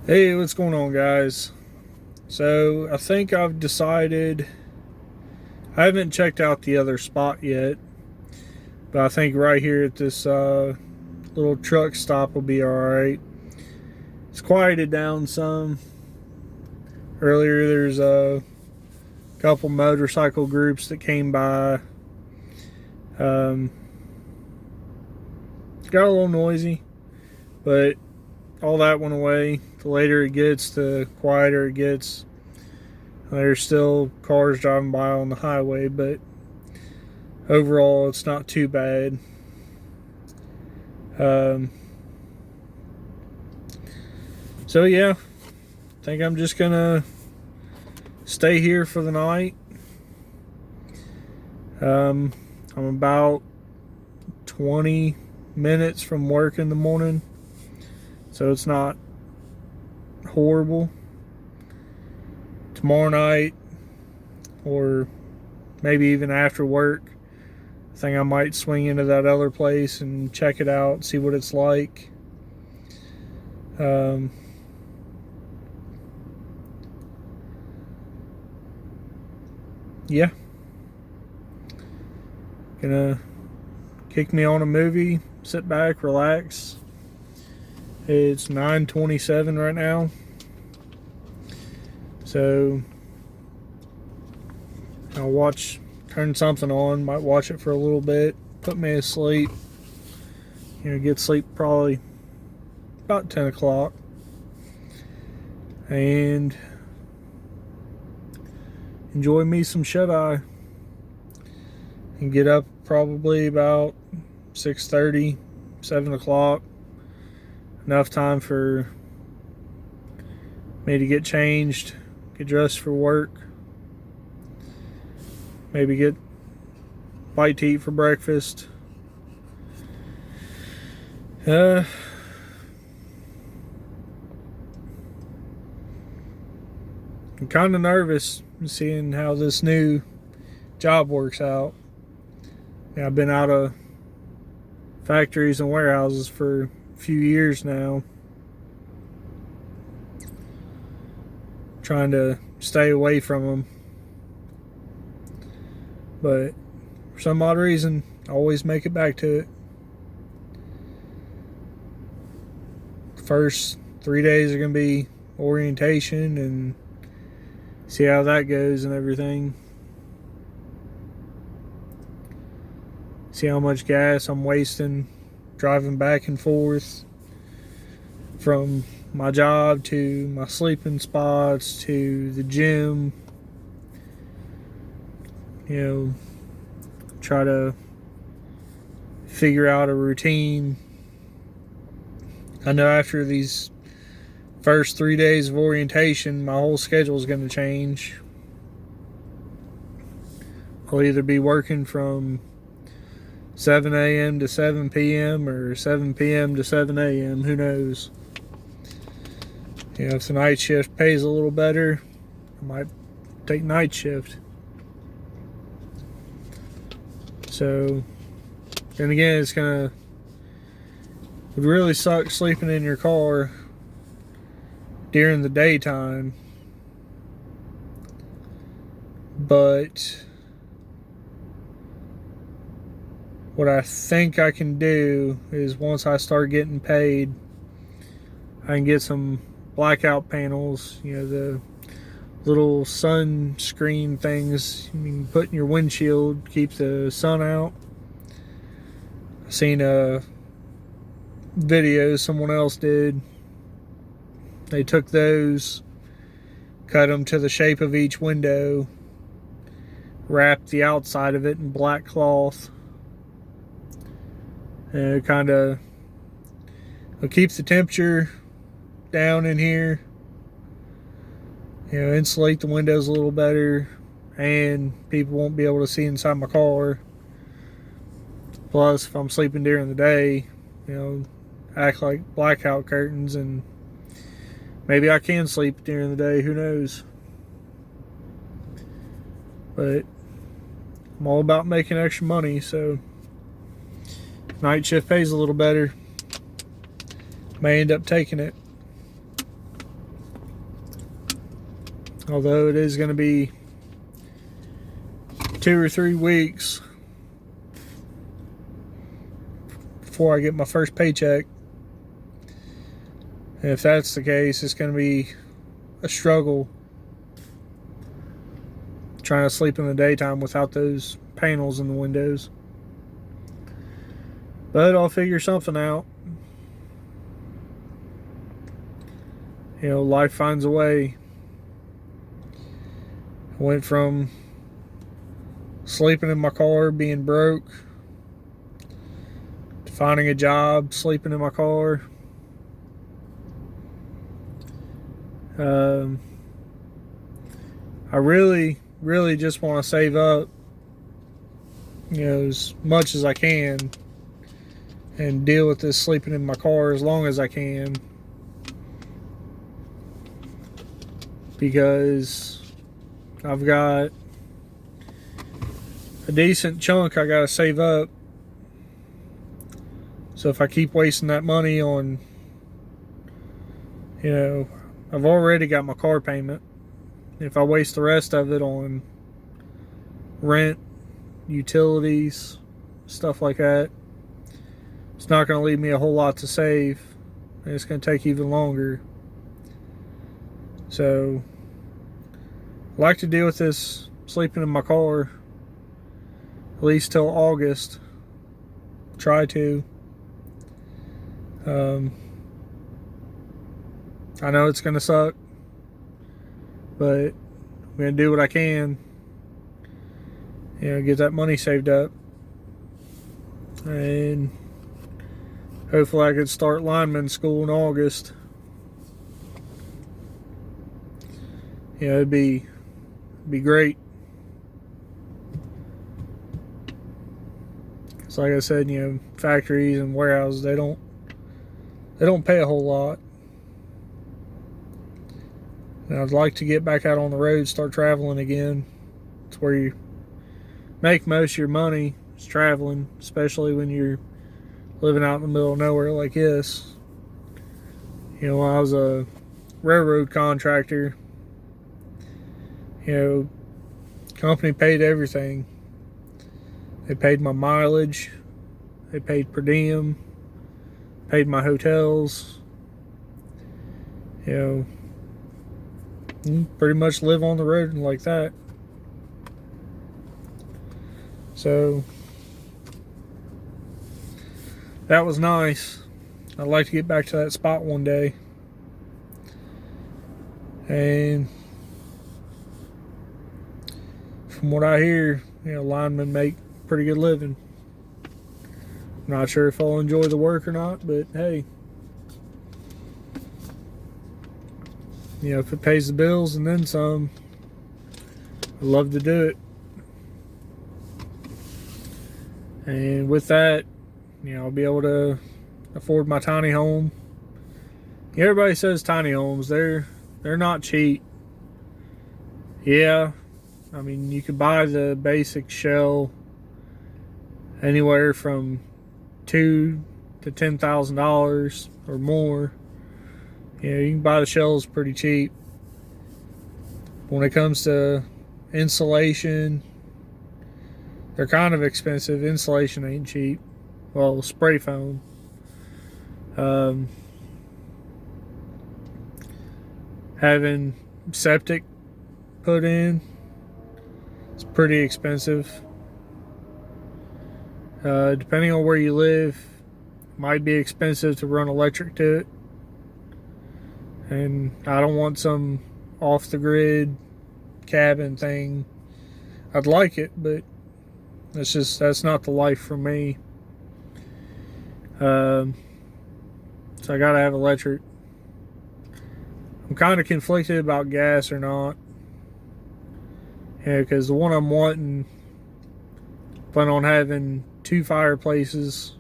Hey, what's going on, guys? So, I think I've decided. I haven't checked out the other spot yet, but I think right here at this little truck stop will be alright. It's quieted down some. Earlier, there's a couple motorcycle groups that came by. It got a little noisy, but all that went away. The later it gets, the quieter it gets. There's still cars driving by on the highway, but overall it's not too bad. So yeah, I think I'm just gonna stay here for the night. I'm about 20 minutes from work in the morning, so it's not horrible. Tomorrow night, or maybe even after work, I think I might swing into that other place and check it out, see what it's like. Yeah, gonna kick me on a movie, sit back, relax. It's 9:27 right now, so I'll turn something on, might watch it for a little bit, put me to sleep. Get sleep probably about 10 o'clock, and enjoy me some shut-eye, and get up probably about 6:30, 7 o'clock. Enough time for me to get changed, get dressed for work, maybe get bite to eat for breakfast. I'm kind of nervous seeing how this new job works out. I've been out of factories and warehouses for a few years now, trying to stay away from them, but for some odd reason I always make it back to it. The first 3 days are going to be orientation and see how that goes and everything. See how much gas I'm wasting driving back and forth from my job to my sleeping spots to the gym. Try to figure out a routine. I know after these first 3 days of orientation, my whole schedule is going to change. I'll either be working from 7 a.m. to 7 p.m. or 7 p.m. to 7 a.m. Who knows? If the night shift pays a little better, I might take night shift. So, and again, would really suck sleeping in your car during the daytime. But what I think I can do is once I start getting paid, I can get some blackout panels, the little sunscreen things you can put in your windshield, keep the sun out. I seen a video someone else did. They took those, cut them to the shape of each window, wrapped the outside of it in black cloth. And it kind of keeps the temperature down in here. Insulate the windows a little better, and people won't be able to see inside my car. Plus, if I'm sleeping during the day, act like blackout curtains, and maybe I can sleep during the day, who knows. But I'm all about making extra money, so night shift pays a little better. May end up taking it. Although it is going to be 2 or 3 weeks before I get my first paycheck. And if that's the case, it's going to be a struggle trying to sleep in the daytime without those panels in the windows. But I'll figure something out. You know, life finds a way. I went from sleeping in my car, being broke, to finding a job, sleeping in my car. I really just want to save up, you know, as much as I can and deal with this sleeping in my car as long as I can, because I've got a decent chunk I gotta save up. So if I keep wasting that money on, you know, I've already got my car payment. If I waste the rest of it on rent, utilities, stuff like that, it's not going to leave me a whole lot to save, and it's going to take even longer. So I like to deal with this sleeping in my car at least till August. Try to. I know it's going to suck, but I'm going to do what I can. You know, get that money saved up. And hopefully I could start lineman school in August. You know, it'd be great. It's like I said, you know, factories and warehouses, they don't pay a whole lot. And I'd like to get back out on the road, start traveling again. It's where you make most of your money, is traveling, especially when you're living out in the middle of nowhere like this. You know, when I was a railroad contractor, you know, company paid everything. They paid my mileage, they paid per diem, paid my hotels. You know, you pretty much live on the road like that. So that was nice. I'd like to get back to that spot one day. And from what I hear, you know, linemen make pretty good living. Not sure if I'll enjoy the work or not, but hey, you know, if it pays the bills and then some, I'd love to do it. And with that, you know, I'll be able to afford my tiny home. Everybody says tiny homes, they're not cheap. Yeah, I mean, you could buy the basic shell anywhere from $2,000 to $10,000 or more. You know, you can buy the shells pretty cheap. When it comes to insulation, they're kind of expensive. Insulation ain't cheap. Well, spray foam. Having septic put in, it's pretty expensive. Depending on where you live, it might be expensive to run electric to it. And I don't want some off the grid cabin thing. I'd like it, but that's not the life for me. So I gotta have electric. I'm kind of conflicted about gas or not. Yeah, because the one I'm wanting, plan on having 2 fireplaces.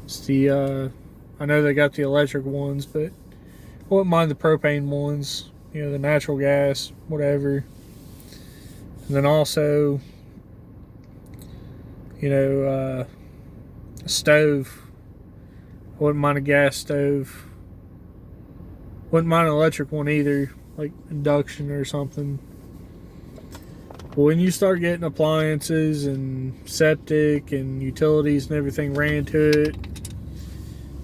It's the I know they got the electric ones, but I wouldn't mind the propane ones. You know, the natural gas, whatever. And then also, you know, a stove. I wouldn't mind a gas stove. Wouldn't mind an electric one either. like induction or something. But when you start getting appliances and septic and utilities and everything ran to it,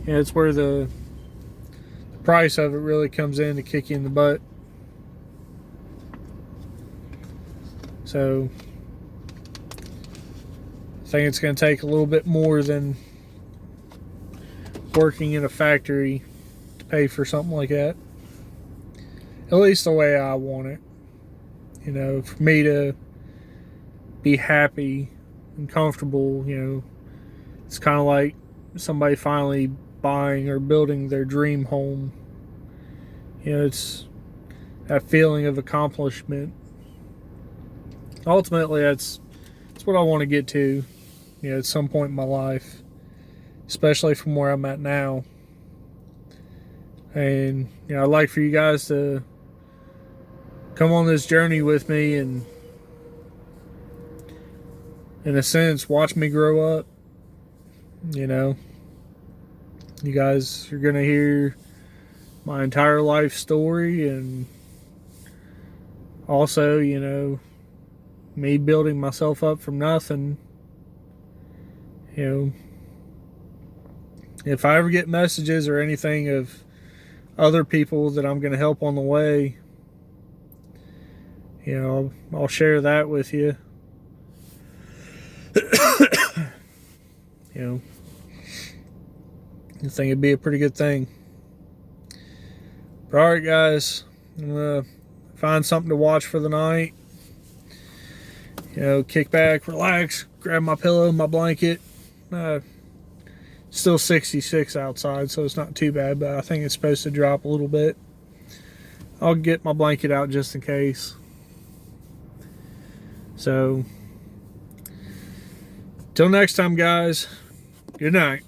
it's where the price of it really comes in to kick you in the butt. So I think it's going to take a little bit more than working in a factory to pay for something like that. At least the way I want it. You know, for me to be happy and comfortable, you know, it's kind of like somebody finally buying or building their dream home. You know, it's that feeling of accomplishment. Ultimately, that's what I want to get to, you know, at some point in my life, especially from where I'm at now. And, you know, I'd like for you guys to come on this journey with me and, in a sense, watch me grow up. You know, you guys are going to hear my entire life story, and also, you know, me building myself up from nothing. You know, if I ever get messages or anything of other people that I'm going to help on the way, you know, I'll share that with you. You know, I think it'd be a pretty good thing. But alright, guys, I'm going to find something to watch for the night. You know, kick back, relax, grab my pillow, my blanket. Still 66 outside, so it's not too bad, but I think it's supposed to drop a little bit. I'll get my blanket out just in case. So, till next time, guys, good night.